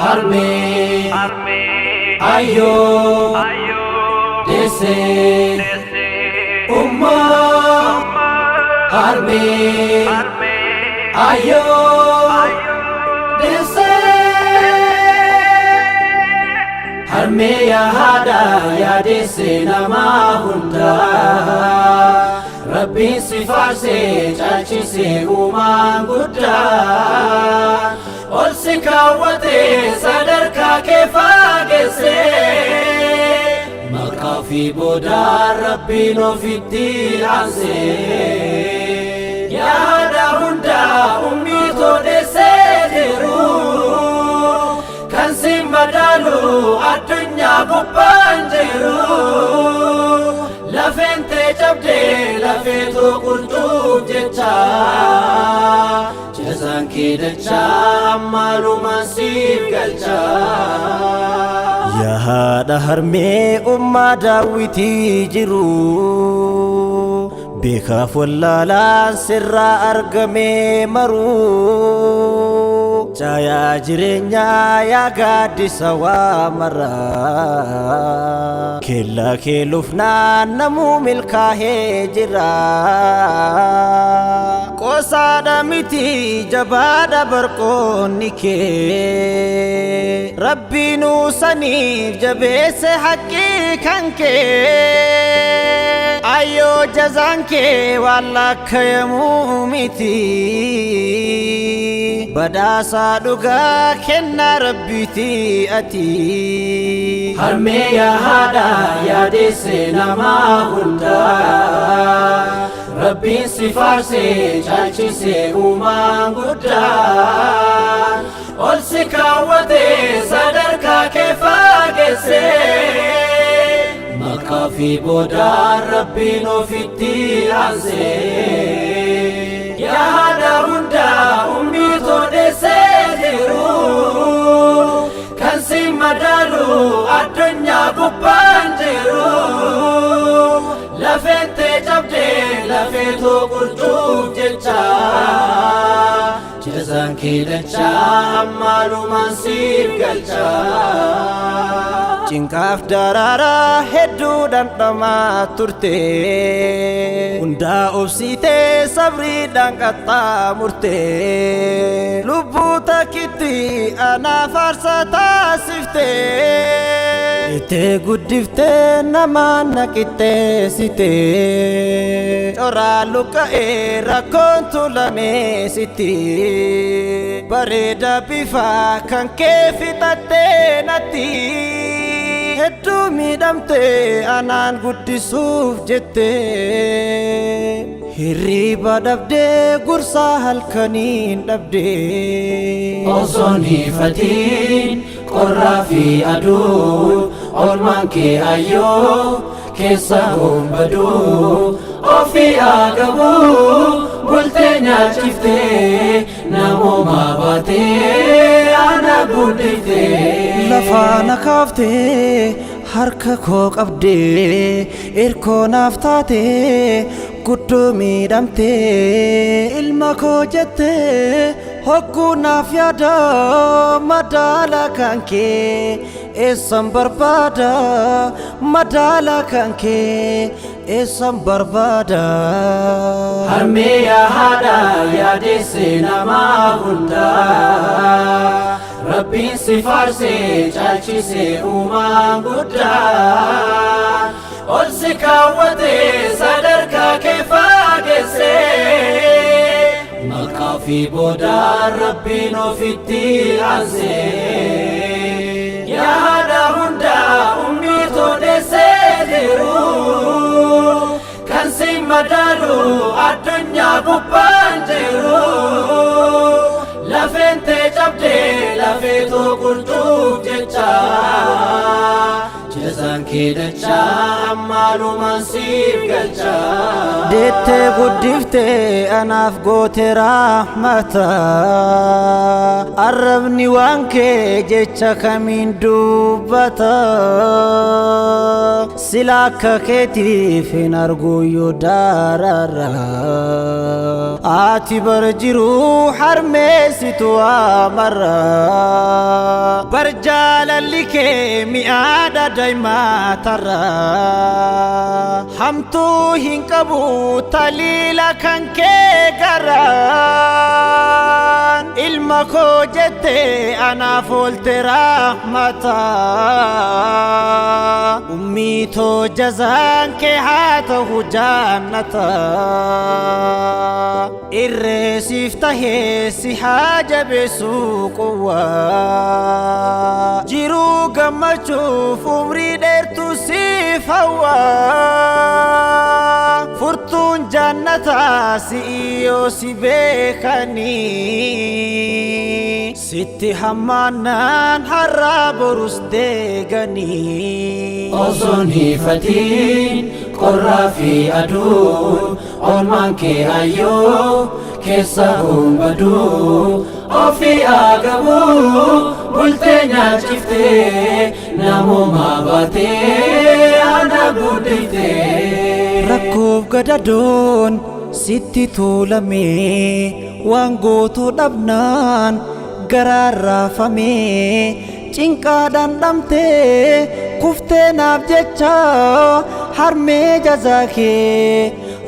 harme ayo dese harme ayo dese harme ya hada ya dese nama hunda Rabbi sifarse chalchise gudda ol sikawate sadarka kefa gese makafi boda Rabbi no fitti anse ya hada hunda ummito dese diru kan simbadalu adunya gubanjiru lafente jabde lafeto qurtub jecha jazan kidacha amalu masif galcha ya hada harme umma dawiti jiru beka follala sirra argame maru Jaya jirenya ya gadisa wa mara Kella kelufna namu milkahe jira Qosada miti jabada barqonni ke Rabbi nu sanif jabese haqqi kanke Ayo jazanke walla kayamu miti badasa duga kenna rabbiti ati harme ya hada ya dese nama hunda Rabbi sifarse chalchise gudda ol sikawate sadarka kefa gese makafi boda Rabbi no fitti anse ya hada hunda ummito dese diru kan simbadalu adunya gubanjiru lafente jabde lafeto qurtub jecha jazan kidacha amalu masif galcha Cinqaf darara heddu dan dama turte Unda obsite sabri dan kata murte Lubbu takiti ana farsa tasifte Ite guddifte nama nakite site Ora luka era kontu lame siti Bareda bifa kan kefitate nati Heddu midamte anan guddisuuf jette hirriba dhabde gursa halkaniin dhabde Osoo hifatiin qorraa fi aduu olmaan kee ayyoo keessa gombaduu ofii agabuu bultee nyaachiftee namooma baatee ana guddiftee lafaana kaaftee harka koo qabdee erkoo naaf taatee guddoo miidhamtee ilma koo jettee hogguu naaf yaada madaala kan kee eessan barbaada madaala kan kee eessan barbaada harmee yaa haadha yaadesse namaa hundaa Rabbiin si faarsee caalchisee uumaan guddaa ol si kaawwatee sadarkaa kee faageessee maqaa fi boodaan Rabbiin ofitti aansee yaa haadha hundaa ummii toodessee jiru kan si madaalu addunyaa gubbaan jiru lafeentee cabdee lafeetoo qurxuuf jecha jazaan kedacha ammalumaan siif galcha. Deettee guddiftee anaaf goote rahmata arrabni waan kee jecha kamiin dubbata sila akka keetiif hin argu yoo darara ati bar jiru harmeessitu amarra bar jaalalli kee mi'aadha daa'imatarra hamtuu hin qabu talila kan kee garaan ilma koo jette anaaf oolte rahmata ummii too jazaan kee haa ta'u jannata irree siif tahee si haa jabeessu quwwaa jiruu gammachuuf umrii dheertuu siif hawwaa furtuun jannata si'iyoo si beekanii sitti hammaannaan har'aa borus deeganii osoon hiifatiin qorraa fi aduun oolmaan kee hayyoo keessa humbaduu ofii agabuu bultee nyaachiftee namoomaa baatee ana guddiftee rakkoof gadadoon sitti tuulamee waan gootuu dhabnaan garaan raafamee cinqaadhaan dhamtee kuftee naaf jecha harmee jazaa kee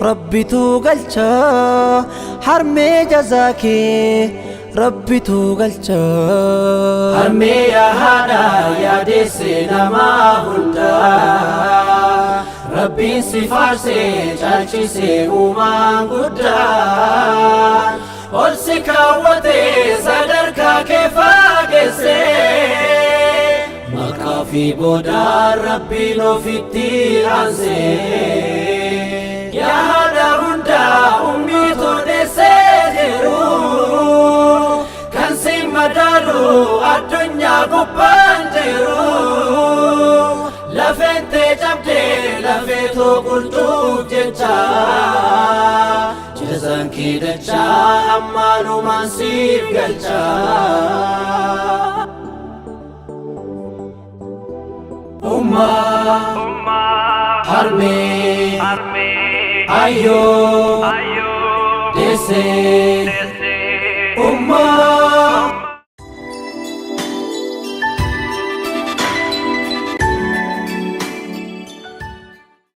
rabbitu galcha harmee jazaa kee rabbitu galcha harmee yaa haadha yaadeesse namaa hundaa rabbiin si faarsee caalchisee uumaan guddaan ol si kaawwatee sadarkaa kee faageessee maqaa fi boodaan rabbiin ofitti aansee yaa haadha hundaa ummii toodheessee jiru kan si madaalu addunyaa gubbaan jiru lafeen tee cabdee lafee too qulxuuf jecha jazaan kee dacha ammaalumaan siif galcha. harmee ayyoo deessee